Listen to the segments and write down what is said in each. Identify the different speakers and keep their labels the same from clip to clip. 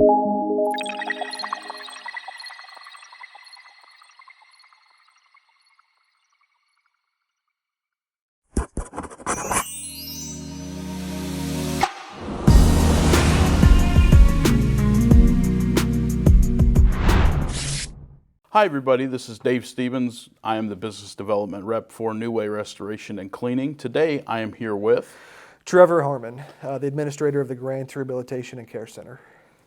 Speaker 1: Hi everybody, this is Dave Stevens. I am the Business Development Rep for New Way Restoration and Cleaning. Today I am here with
Speaker 2: Trevor Harman, the administrator of the Grant Rehabilitation and Care Center.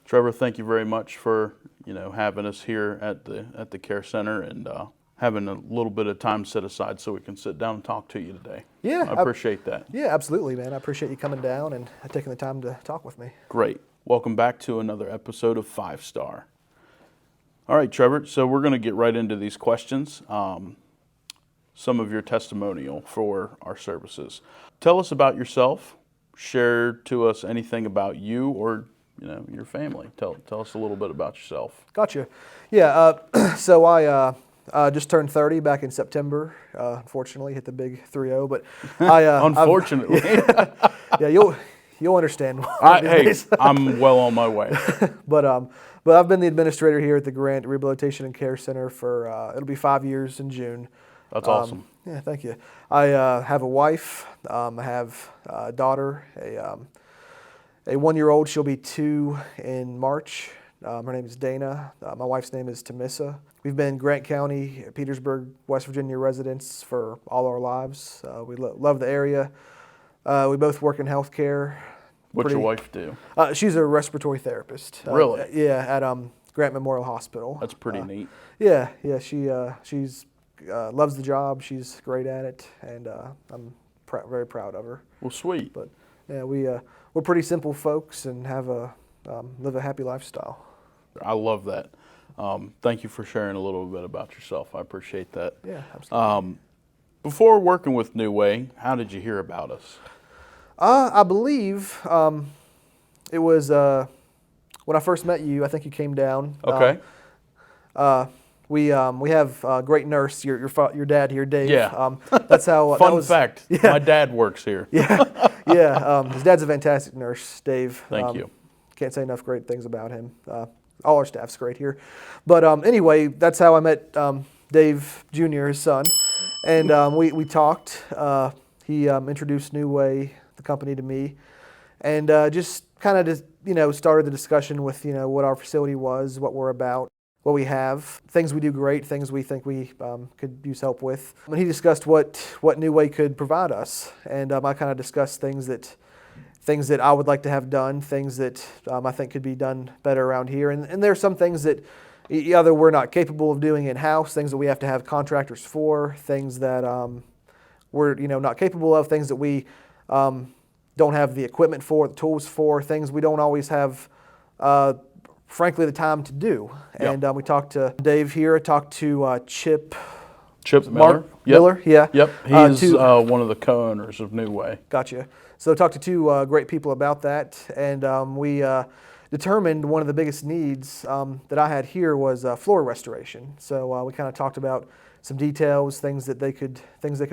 Speaker 1: Trevor. Thank you very much for having us here at the Care Center and having a little bit of time set aside so we can sit down and talk to you today.
Speaker 2: Yeah,
Speaker 1: I appreciate that.
Speaker 2: Yeah, absolutely, man. I appreciate you coming down and taking the time to talk with me.
Speaker 1: Great. Welcome back to another episode of 5 Star. All right, Trevor, so we're going to get right into these questions. Some of your testimonial for our services. Tell us about yourself. Share to us anything about you or your family. Tell us a little bit about yourself.
Speaker 2: Gotcha. Yeah, so I just turned 30 back in September. Unfortunately, hit the big 3-0, but
Speaker 1: Unfortunately.
Speaker 2: Yeah, you'll understand.
Speaker 1: Hey, I'm well on my way.
Speaker 2: But I've been the administrator here at the Grant Rehabilitation and Care Center for, it'll be 5 years in June.
Speaker 1: That's awesome.
Speaker 2: Yeah, thank you. I have a wife. I have a daughter, a 1-year-old. She'll be 2 in March. Her name is Dana. My wife's name is Tamissa. We've been Grant County, Petersburg, West Virginia residents for all our lives. We love the area. We both work in healthcare.
Speaker 1: What's your wife do?
Speaker 2: She's a respiratory therapist.
Speaker 1: Really?
Speaker 2: Yeah, at Grant Memorial Hospital.
Speaker 1: That's pretty neat.
Speaker 2: Yeah. She's loves the job. She's great at it, and I'm very proud of her.
Speaker 1: Well, sweet.
Speaker 2: But yeah, we're pretty simple folks and have live a happy lifestyle.
Speaker 1: I love that. Thank you for sharing a little bit about yourself. I appreciate that.
Speaker 2: Yeah, absolutely.
Speaker 1: Before working with New Way, how did you hear about us?
Speaker 2: I believe it was when I first met you. I think you came down.
Speaker 1: Okay.
Speaker 2: We have a great nurse, your dad here, Dave.
Speaker 1: Yeah.
Speaker 2: That's how.
Speaker 1: Fun fact. Yeah. My dad works here.
Speaker 2: Yeah. His dad's a fantastic nurse, Dave.
Speaker 1: Thank you.
Speaker 2: Can't say enough great things about him. All our staff's great here. But anyway, that's how I met Dave Jr., his son, and we talked. He introduced New Way, the company, to me, and just kind of started the discussion with what our facility was, what we're about, what we have, things we do great, things we think we could use help with. And he discussed what New Way could provide us, and I kind of discussed things that I would like to have done, things that I think could be done better around here, and there are some things that either we're not capable of doing in-house, things that we have to have contractors for, things that we're not capable of, things that we don't have the equipment for, the tools for, things we don't always have, frankly, the time to do.
Speaker 1: Yep.
Speaker 2: And we talked to Dave here, talked to Chip
Speaker 1: Miller.
Speaker 2: Miller, yeah.
Speaker 1: Yep, he's one of the co-owners of New Way.
Speaker 2: Gotcha. So talked to 2 great people about that, and we determined one of the biggest needs that I had here was floor restoration. So we kind of talked about some details, things they could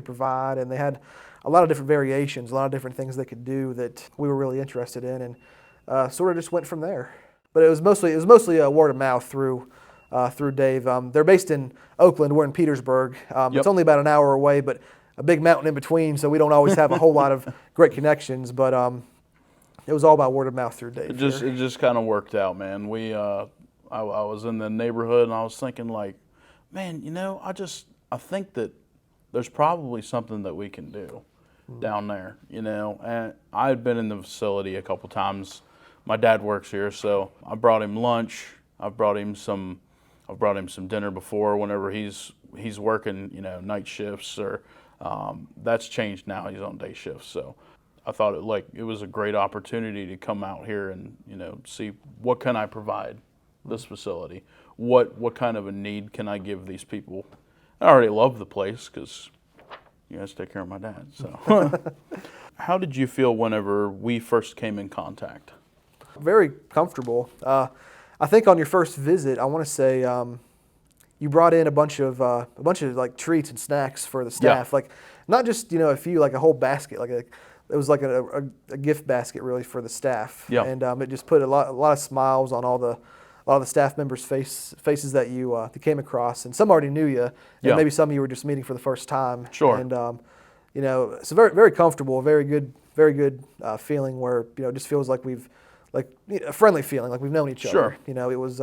Speaker 2: provide, and they had a lot of different variations, a lot of different things they could do that we were really interested in, and sort of just went from there. But it was mostly a word of mouth through Dave. They're based in Oakland. We're in Petersburg.
Speaker 1: Yep.
Speaker 2: It's only about an hour away, but a big mountain in between, so we don't always have a whole lot of great connections. But it was all about word of mouth through Dave.
Speaker 1: It just kind of worked out, man. I was in the neighborhood and I was thinking like, man, I think that there's probably something that we can do down there, And I had been in the facility a couple times. My dad works here, so I brought him lunch. I've brought him some dinner before whenever he's working, night shifts or that's changed now. He's on day shifts, so I thought it was a great opportunity to come out here and see what can I provide this facility, what kind of a need can I give these people. I already love the place because you guys take care of my dad. So, how did you feel whenever we first came in contact?
Speaker 2: Very comfortable. I think on your first visit, I want to say you brought in a bunch of like treats and snacks for the staff,
Speaker 1: Yeah.
Speaker 2: like not just a few, like a whole basket, like it was like a gift basket really for the staff.
Speaker 1: Yeah.
Speaker 2: And it just put a lot of smiles on a lot of the staff members' faces that you came across, and some already knew you, and
Speaker 1: Yeah.
Speaker 2: maybe some you were just meeting for the first time.
Speaker 1: Sure.
Speaker 2: And it's a very, very comfortable, very good feeling where it just feels like a friendly feeling, like we've known each
Speaker 1: Sure.
Speaker 2: other. It was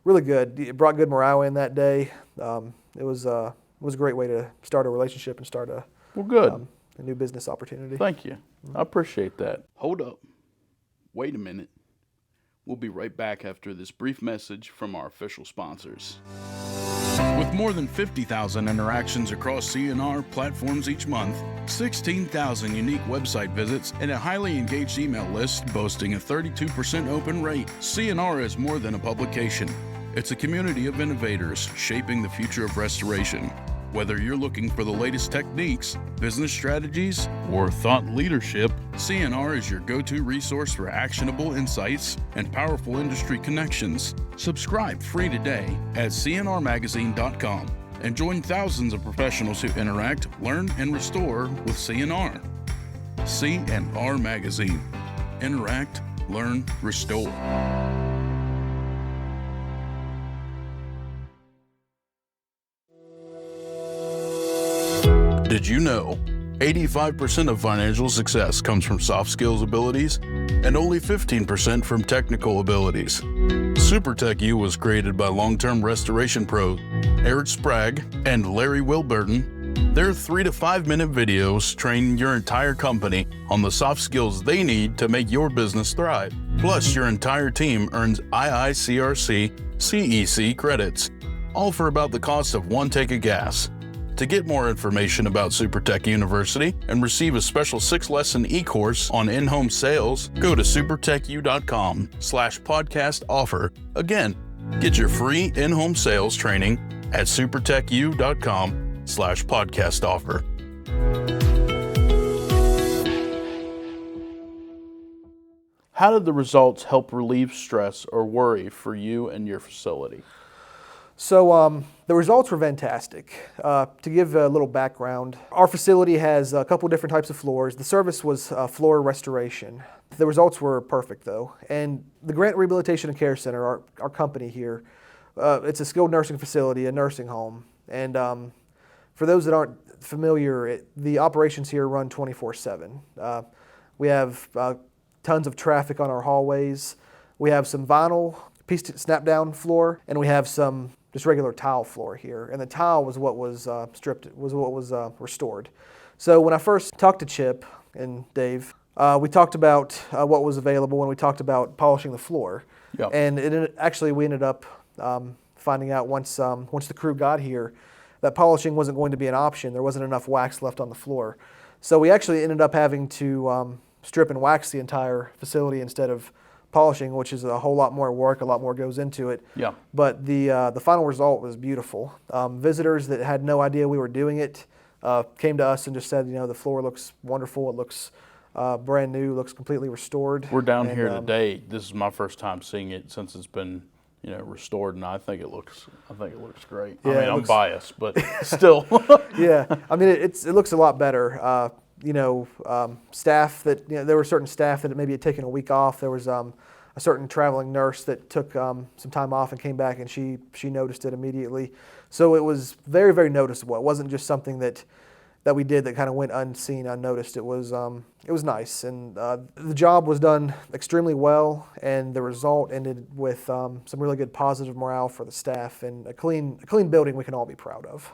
Speaker 2: really good. It brought good morale in that day. It was a great way to start a relationship and start a
Speaker 1: Good.
Speaker 2: a new business opportunity.
Speaker 1: Thank you. I appreciate that. Hold up. Wait a minute. We'll be right back after this brief message from our official sponsors. With more than 50,000 interactions across CNR platforms each month, 16,000 unique website visits, and a highly engaged email list boasting a 32% open rate, CNR is more than a publication. It's a community of innovators shaping the future of restoration. Whether you're looking for the latest techniques, business strategies, or thought leadership, CNR is your go-to resource for actionable insights and powerful industry connections. Subscribe free today at cnrmagazine.com and join thousands of professionals who interact, learn, and restore with CNR. CNR Magazine. Interact, learn, restore. Did you know 85% of financial success comes from soft skills abilities and only 15% from technical abilities? SuperTech U was created by long-term restoration pros Eric Sprague and Larry Wilburton. Their 3 to 5 minute videos train your entire company on the soft skills they need to make your business thrive. Plus, your entire team earns IICRC CEC credits, all for about the cost of one tank of gas. To get more information about SuperTech University and receive a special 6-lesson e-course on in-home sales, go to supertechu.com/podcast offer. Again, get your free in-home sales training at supertechu.com/podcast offer. How did the results help relieve stress or worry for you and your facility?
Speaker 2: So the results were fantastic. To give a little background, our facility has a couple different types of floors. The service was floor restoration. The results were perfect though. And the Grant Rehabilitation and Care Center, our company here, it's a skilled nursing facility, a nursing home. And for those that aren't familiar, the operations here run 24/7. We have tons of traffic on our hallways. We have some vinyl pieced snap down floor, and we have some just regular tile floor here, and the tile was what was restored. So when I first talked to Chip and Dave, we talked about what was available when we talked about polishing the floor.
Speaker 1: Yep.
Speaker 2: And we ended up finding out once the crew got here that polishing wasn't going to be an option. There wasn't enough wax left on the floor. So we actually ended up having to strip and wax the entire facility instead of polishing, which is a whole lot more work, a lot more goes into it.
Speaker 1: Yeah.
Speaker 2: But the final result was beautiful. Visitors that had no idea we were doing it came to us and just said, the floor looks wonderful. It looks brand new, looks completely restored.
Speaker 1: We're down here today. This is my first time seeing it since it's been, restored, and I think it looks great.
Speaker 2: Yeah,
Speaker 1: I mean, I'm
Speaker 2: looks
Speaker 1: biased, but still.
Speaker 2: Yeah, I mean, it looks a lot better. Staff that there were certain staff that maybe had taken a week off. There was a certain traveling nurse that took some time off and came back, and she noticed it immediately. So it was very, very noticeable. It wasn't just something that we did that kind of went unseen, unnoticed. It was nice, and the job was done extremely well, and the result ended with some really good positive morale for the staff and a clean building we can all be proud of.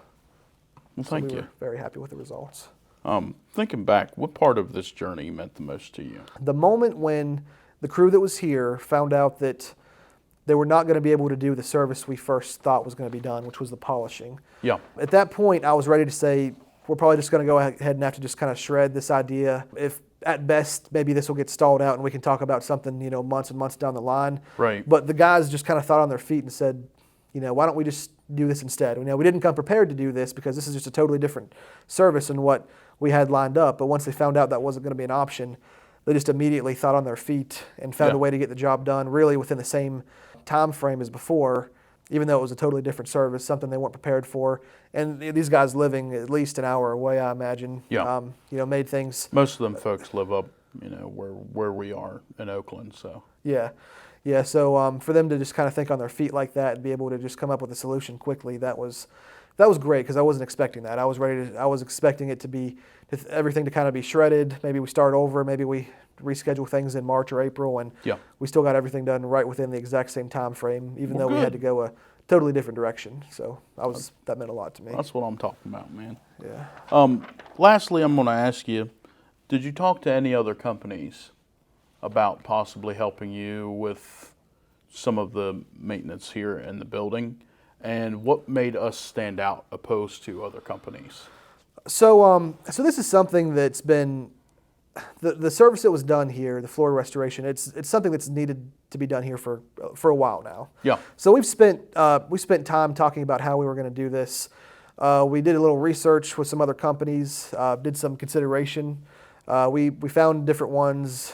Speaker 1: Well, thank you.
Speaker 2: Were very happy with the results.
Speaker 1: Thinking back, what part of this journey meant the most to you?
Speaker 2: The moment when the crew that was here found out that they were not going to be able to do the service we first thought was going to be done, which was the polishing. Yeah. At that point, I was ready to say, we're probably just going to go ahead and have to just kind of shred this idea. If at best, maybe this will get stalled out and we can talk about something, months and months down the line.
Speaker 1: Right.
Speaker 2: But the guys just kind of thought on their feet and said, why don't we just do this instead? We didn't come prepared to do this because this is just a totally different service than what we had lined up. But once they found out that wasn't going to be an option, they just immediately thought on their feet and found a way to get the job done really within the same time frame as before. even though it was a totally different service, something they weren't prepared for. And these guys living at least an hour away, I imagine,
Speaker 1: Yeah.
Speaker 2: Made things.
Speaker 1: Most of them folks live up, where we are in Oakland. So
Speaker 2: Yeah. Yeah. So for them to just kind of think on their feet like that and be able to just come up with a solution quickly, that was great because I wasn't expecting that. I was expecting it to be everything to kind of be shredded. Maybe we start over. Maybe we reschedule things in March or April, and we still got everything done right within the exact same time frame, even though we had to go a totally different direction. So that meant a lot to me.
Speaker 1: that's what I'm talking about, man.
Speaker 2: Yeah.
Speaker 1: Lastly, I'm going to ask you, did you talk to any other companies about possibly helping you with some of the maintenance here in the building? And what made us stand out opposed to other companies?
Speaker 2: So this is something that's been the service that was done here, the floor restoration. It's something that's needed to be done here for a while now.
Speaker 1: Yeah.
Speaker 2: So we spent time talking about how we were going to do this. We did a little research with some other companies. Did some consideration. We found different ones.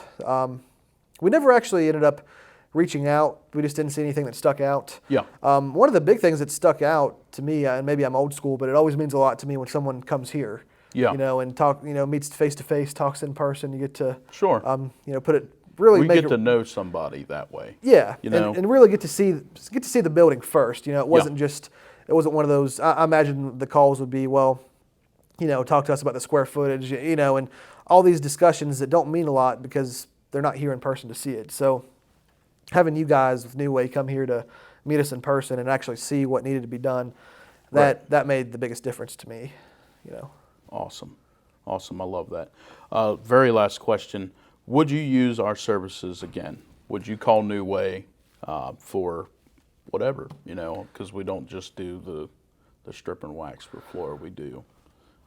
Speaker 2: We never actually ended up reaching out. We just didn't see anything that stuck out.
Speaker 1: Yeah.
Speaker 2: One of the big things that stuck out to me, and maybe I'm old school, but it always means a lot to me when someone comes here.
Speaker 1: Yeah.
Speaker 2: And talk, meets face to face, talks in person. You get to
Speaker 1: Sure.
Speaker 2: We
Speaker 1: get to know somebody that way.
Speaker 2: Yeah. And really get to see the building first. It wasn't one of those. I imagine the calls would be, well, talk to us about the square footage, and all these discussions that don't mean a lot because they're not here in person to see it. So having you guys with New Way come here to meet us in person and actually see what needed to be done, that made the biggest difference to me.
Speaker 1: Awesome. I love that. Very last question. Would you use our services again? Would you call New Way for whatever, because we don't just do the strip and wax for floor. We do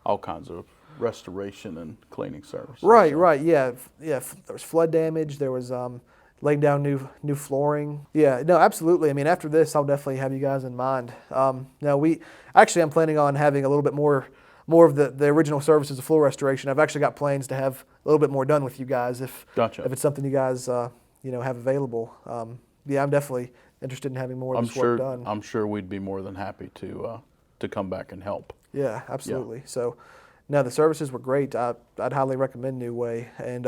Speaker 1: all kinds of restoration and cleaning services.
Speaker 2: Right. Yeah. There was flood damage. There was laying down new flooring. Yeah, no, absolutely. I mean, after this, I'll definitely have you guys in mind. Now I'm planning on having a little bit more of the original services of floor restoration. I've actually got plans to have a little bit more done with you guys if it's something you guys have available. I'm definitely interested in having more of this work done.
Speaker 1: I'm sure we'd be more than happy to come back and help.
Speaker 2: Yeah, absolutely. Yeah. So, no, the services were great. I'd highly recommend New Way, and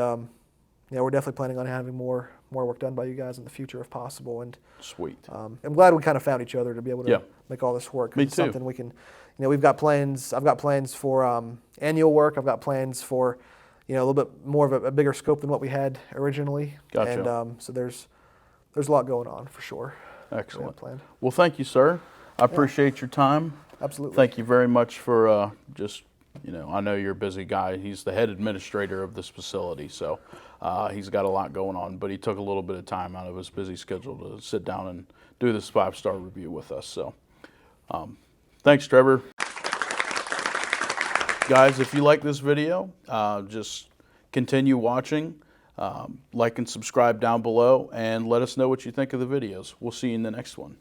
Speaker 2: we're definitely planning on having more work done by you guys in the future if possible. And
Speaker 1: sweet.
Speaker 2: I'm glad we kind of found each other to be able to make all this work.
Speaker 1: Me
Speaker 2: it's
Speaker 1: too.
Speaker 2: Something we can, we've got plans. I've got plans for annual work. I've got plans for, a little bit more of a bigger scope than what we had originally.
Speaker 1: Gotcha.
Speaker 2: And so there's a lot going on for sure.
Speaker 1: Excellent. Well, thank you, sir. I appreciate your time.
Speaker 2: Absolutely.
Speaker 1: Thank you very much for I know you're a busy guy. He's the head administrator of this facility, so he's got a lot going on, but he took a little bit of time out of his busy schedule to sit down and do this 5-star review with us. So thanks, Trevor. Guys, if you like this video, just continue watching. Like and subscribe down below, and let us know what you think of the videos. We'll see you in the next one.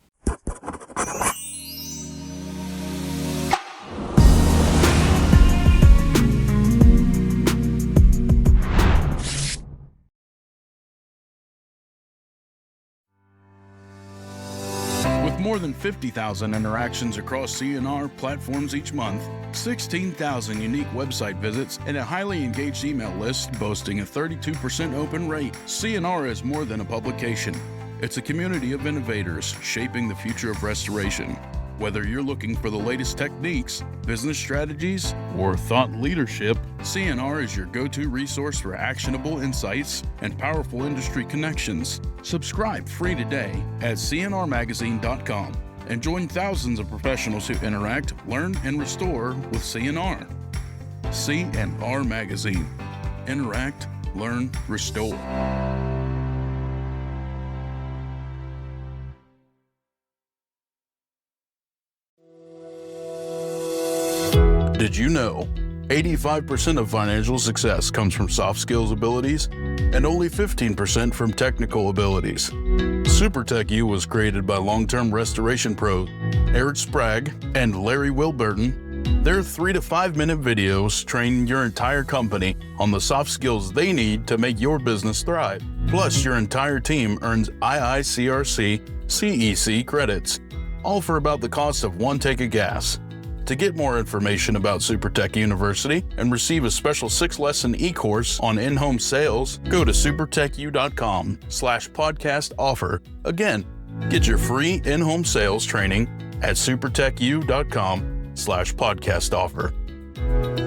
Speaker 1: With more than 50,000 interactions across CNR platforms each month, 16,000 unique website visits, and a highly engaged email list boasting a 32% open rate, CNR is more than a publication. It's a community of innovators shaping the future of restoration. Whether you're looking for the latest techniques, business strategies, or thought leadership, CNR is your go-to resource for actionable insights and powerful industry connections. Subscribe free today at cnrmagazine.com and join thousands of professionals who interact, learn, and restore with CNR. CNR Magazine. Interact, learn, restore. Did you know 85% of financial success comes from soft skills abilities and only 15% from technical abilities? Super Tech U was created by long-term restoration pros Eric Sprague and Larry Wilburton. Their 3 to 5 minute videos train your entire company on the soft skills they need to make your business thrive. Plus, your entire team earns IICRC CEC credits. all for about the cost of one tank of gas. To get more information about SuperTech University and receive a special 6-lesson e-course on in-home sales, go to supertechu.com/podcast offer. Again, get your free in-home sales training at supertechu.com/podcast offer.